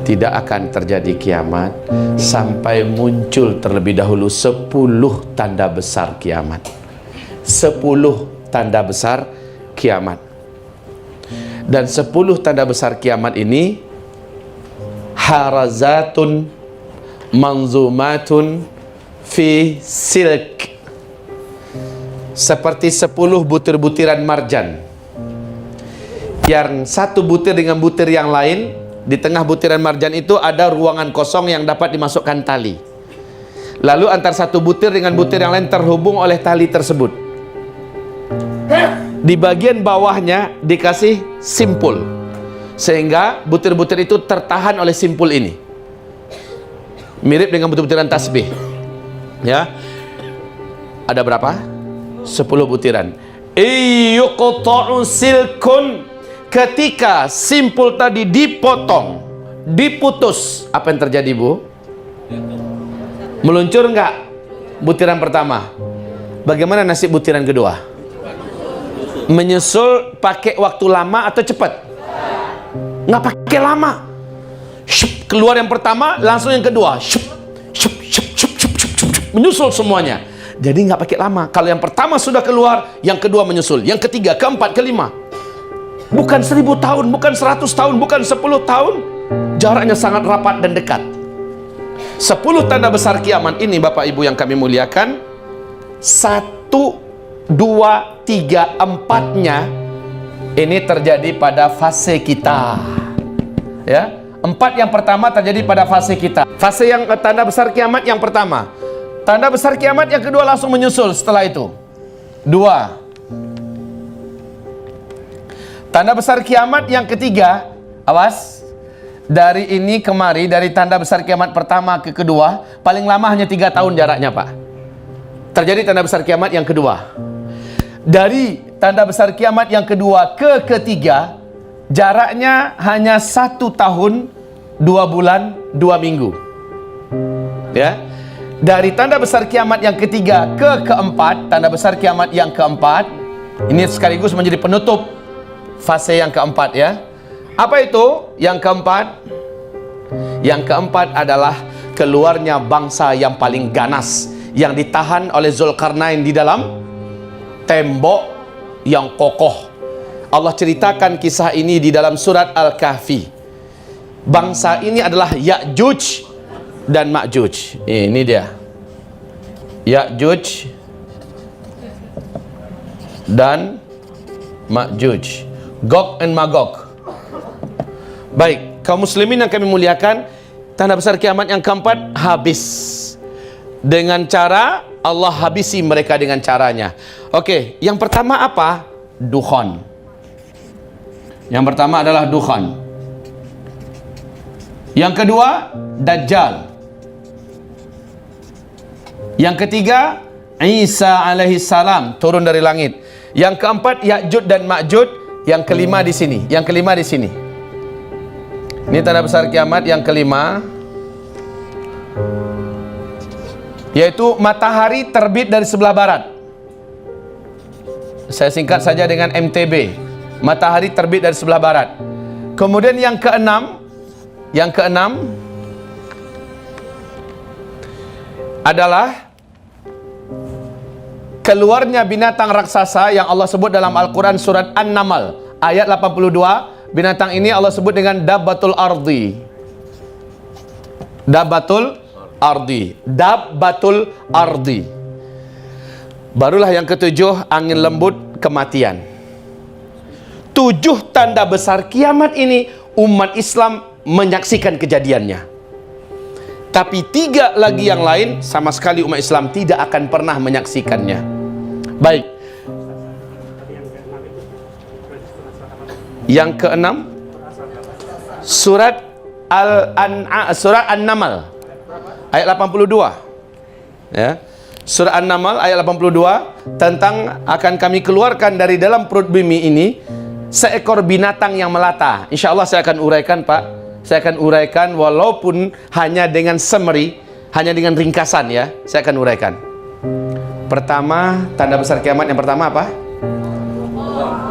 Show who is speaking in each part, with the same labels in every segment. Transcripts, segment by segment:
Speaker 1: tidak akan terjadi kiamat sampai muncul terlebih dahulu 10 tanda besar kiamat. 10 tanda besar kiamat. Dan 10 tanda besar kiamat ini harazatun manzumatun fi silk, seperti 10 butir-butiran marjan, yang satu butir dengan butir yang lain, di tengah butiran marjan itu ada ruangan kosong yang dapat dimasukkan tali. Lalu antar satu butir dengan butir yang lain terhubung oleh tali tersebut. Di bagian bawahnya dikasih simpul, sehingga butir-butir itu tertahan oleh simpul ini. Mirip dengan butir-butiran tasbih. Ya. Ada berapa? 10 butiran. Iyuqta'u silkun, ketika simpul tadi dipotong, diputus, apa yang terjadi, Bu? Meluncur enggak butiran pertama? Bagaimana nasib butiran kedua? Menyusul pakai waktu lama atau cepat? Nggak pakai lama. Shup, keluar yang pertama, langsung yang kedua. Shup, shup, shup, shup, shup, shup, shup, shup, menyusul semuanya. Jadi nggak pakai lama. Kalau yang pertama sudah keluar, yang kedua menyusul, yang ketiga, keempat, kelima. Bukan 1000 tahun, bukan 100 tahun, bukan 10 tahun. Jaraknya sangat rapat dan dekat. 10 tanda besar kiamat ini, Bapak Ibu yang kami muliakan, 1, 2, 3, 4-nya ini terjadi pada fase kita. Ya, 4 yang pertama terjadi pada fase kita. Fase yang tanda besar kiamat yang pertama. Tanda besar kiamat yang kedua langsung menyusul setelah itu. 2. Tanda besar kiamat yang ketiga, awas, dari ini kemari, dari tanda besar kiamat pertama ke kedua, paling lama hanya 3 tahun jaraknya, Pak. Terjadi tanda besar kiamat yang kedua. Dari tanda besar kiamat yang kedua ke ketiga, jaraknya hanya 1 tahun, 2 bulan, 2 minggu. Ya. Dari tanda besar kiamat yang ketiga ke keempat, tanda besar kiamat yang keempat, ini sekaligus menjadi penutup fase yang keempat, ya. Apa itu yang keempat? Yang keempat adalah keluarnya bangsa yang paling ganas, yang ditahan oleh Zulkarnain di dalam tembok yang kokoh. Allah ceritakan kisah ini di dalam surat Al-Kahfi. Bangsa ini adalah Ya'juj dan Ma'juj. Ini dia, Ya'juj dan Ma'juj, Gog and Magog. Baik, kaum muslimin yang kami muliakan, tanda besar kiamat yang keempat habis dengan cara Allah habisi mereka dengan caranya. Oke, yang pertama apa? Dukhan. Yang pertama adalah dukhan. Yang kedua, Dajjal. Yang ketiga, Isa alaihi salam turun dari langit. Yang keempat, Ya'juj dan Ma'juj. Yang kelima di sini. Yang kelima di sini. Ini tanda besar kiamat yang kelima, yaitu matahari terbit dari sebelah barat. Saya singkat saja dengan MTB. Matahari terbit dari sebelah barat. Kemudian yang keenam adalah keluarnya binatang raksasa yang Allah sebut dalam Al-Quran surat An-Naml ayat 82. Binatang ini Allah sebut dengan Dabbatul Ardi. Dabbatul Ardi. Dabbatul Ardi. Barulah yang ketujuh, angin lembut kematian. 7 tanda besar kiamat ini umat Islam menyaksikan kejadiannya. Tapi 3 lagi yang lain sama sekali umat Islam tidak akan pernah menyaksikannya. Baik. Yang keenam, surat An-Naml ayat 82. Ya. Surah An-Naml ayat 82 tentang akan kami keluarkan dari dalam perut bumi ini seekor binatang yang melata. Insya Allah saya akan uraikan, Pak. Saya akan uraikan walaupun hanya dengan summary, hanya dengan ringkasan, ya. Saya akan uraikan. Pertama, tanda besar kiamat yang pertama apa?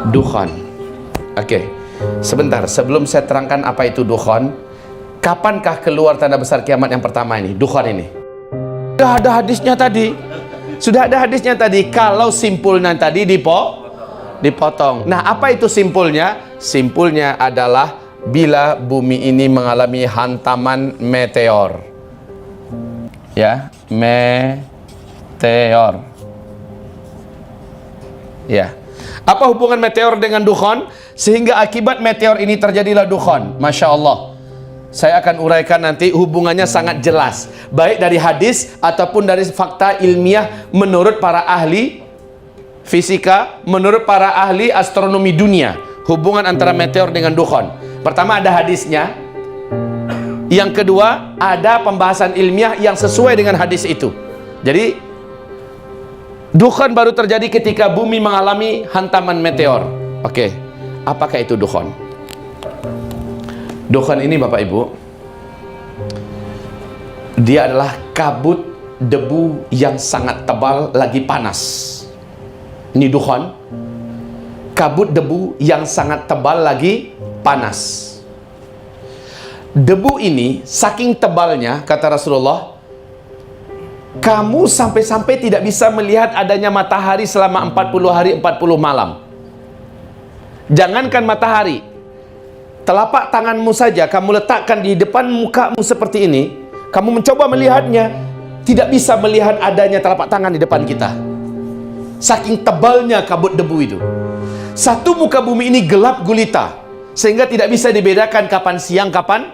Speaker 1: Dukhan. Oke. Sebentar, sebelum saya terangkan apa itu dukhan, Kapankah keluar tanda besar kiamat yang pertama ini? Dukhan ini. Sudah ada hadisnya tadi. Sudah ada hadisnya tadi. Kalau simpulnya tadi dipotong. Nah, apa itu simpulnya? Simpulnya adalah bila bumi ini mengalami hantaman meteor. Ya, meteor. Ya. Apa hubungan meteor dengan dukhan? Sehingga akibat meteor ini terjadilah dukhan. Masya Allah. Saya akan uraikan nanti, hubungannya sangat jelas, baik dari hadis ataupun dari fakta ilmiah menurut para ahli fisika, menurut para ahli astronomi dunia. Hubungan antara meteor dengan dukhan. Pertama ada hadisnya. Yang kedua ada pembahasan ilmiah yang sesuai dengan hadis itu. Jadi dukhan baru terjadi ketika bumi mengalami hantaman meteor. Oke, apakah itu dukhan? Dukhan ini Bapak Ibu, dia adalah kabut debu yang sangat tebal lagi panas. Ini dukhan, kabut debu yang sangat tebal lagi panas. Debu ini saking tebalnya, kata Rasulullah, kamu sampai-sampai tidak bisa melihat adanya matahari selama 40 hari 40 malam. Jangankan matahari, telapak tanganmu saja kamu letakkan di depan mukamu seperti ini, kamu mencoba melihatnya, tidak bisa melihat adanya telapak tangan di depan kita. Saking tebalnya kabut debu itu. Satu muka bumi ini gelap gulita, sehingga tidak bisa dibedakan kapan siang, kapan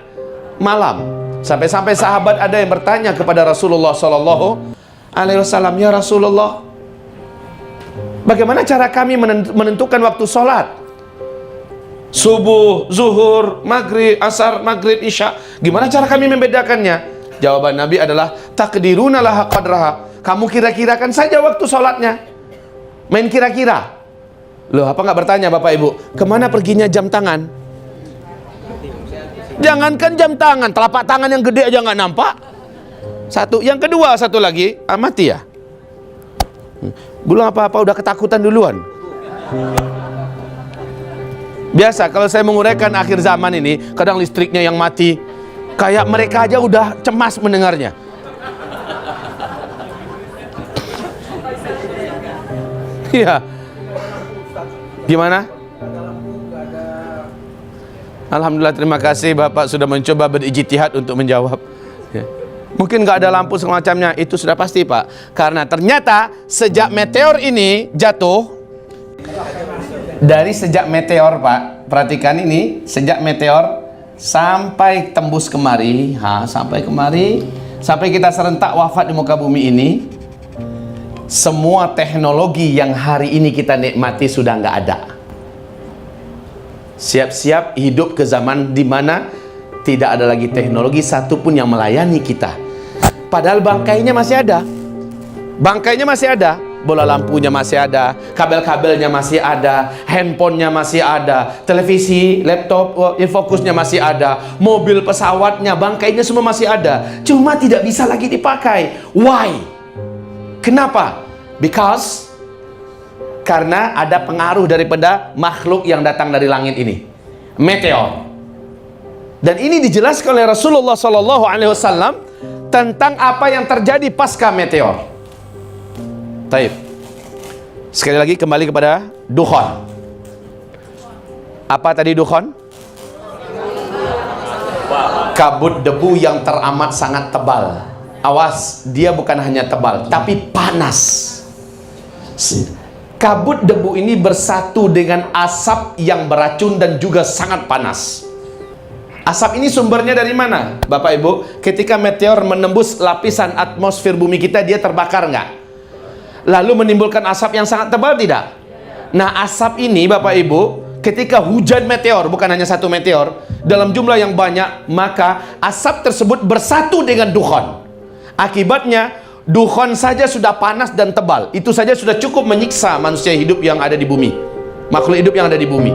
Speaker 1: malam. Sampai-sampai sahabat ada yang bertanya kepada Rasulullah Sallallahu Alaihi Wasallam, ya Rasulullah, bagaimana cara kami menentukan waktu sholat? Subuh, zuhur, maghrib, asar, maghrib, isya. Gimana cara kami membedakannya? Jawaban Nabi adalah takdiruna laha qadraha. Kamu kira-kirakan saja waktu sholatnya. Main kira-kira. Loh, apa nggak bertanya Bapak Ibu, kemana perginya jam tangan? Jangankan jam tangan, telapak tangan yang gede aja nggak nampak. Satu, yang kedua, satu lagi, mati ya. Belum apa-apa udah ketakutan duluan. Biasa kalau saya menguraikan akhir zaman ini, kadang listriknya yang mati, kayak mereka aja udah cemas mendengarnya. Iya. Gimana? Alhamdulillah, terima kasih Bapak sudah mencoba berijtihad untuk menjawab. Ya. Mungkin nggak ada lampu semacamnya, itu sudah pasti Pak. Karena ternyata sejak meteor ini jatuh, dari sejak meteor Pak, perhatikan ini, sejak meteor sampai tembus kemari, sampai kemari, sampai kita serentak wafat di muka bumi ini, semua teknologi yang hari ini kita nikmati sudah nggak ada. Siap-siap hidup ke zaman di mana tidak ada lagi teknologi satupun yang melayani kita. Padahal bangkainya masih ada. Bangkainya masih ada. Bola lampunya masih ada, kabel-kabelnya masih ada, handphonenya masih ada, televisi, laptop, infokusnya masih ada, mobil, pesawatnya, bangkainya semua masih ada. Cuma tidak bisa lagi dipakai. Why? Kenapa? Because karena ada pengaruh daripada makhluk yang datang dari langit ini, meteor. Dan ini dijelaskan oleh Rasulullah Sallallahu Alaihi Wasallam tentang apa yang terjadi pasca meteor. Taib. Sekali lagi kembali kepada dukhan. Apa tadi dukhan? Kabut debu yang teramat sangat tebal. Awas, dia bukan hanya tebal, tapi panas. Kabut debu ini bersatu dengan asap yang beracun dan juga sangat panas. Asap ini sumbernya dari mana? Bapak Ibu, ketika meteor menembus lapisan atmosfer bumi kita, dia terbakar nggak? Lalu menimbulkan asap yang sangat tebal tidak? Nah, asap ini Bapak Ibu, ketika hujan meteor, bukan hanya satu meteor, dalam jumlah yang banyak, maka asap tersebut bersatu dengan dukhan. Akibatnya, dukhan saja sudah panas dan tebal. Itu saja sudah cukup menyiksa manusia hidup yang ada di bumi, makhluk hidup yang ada di bumi.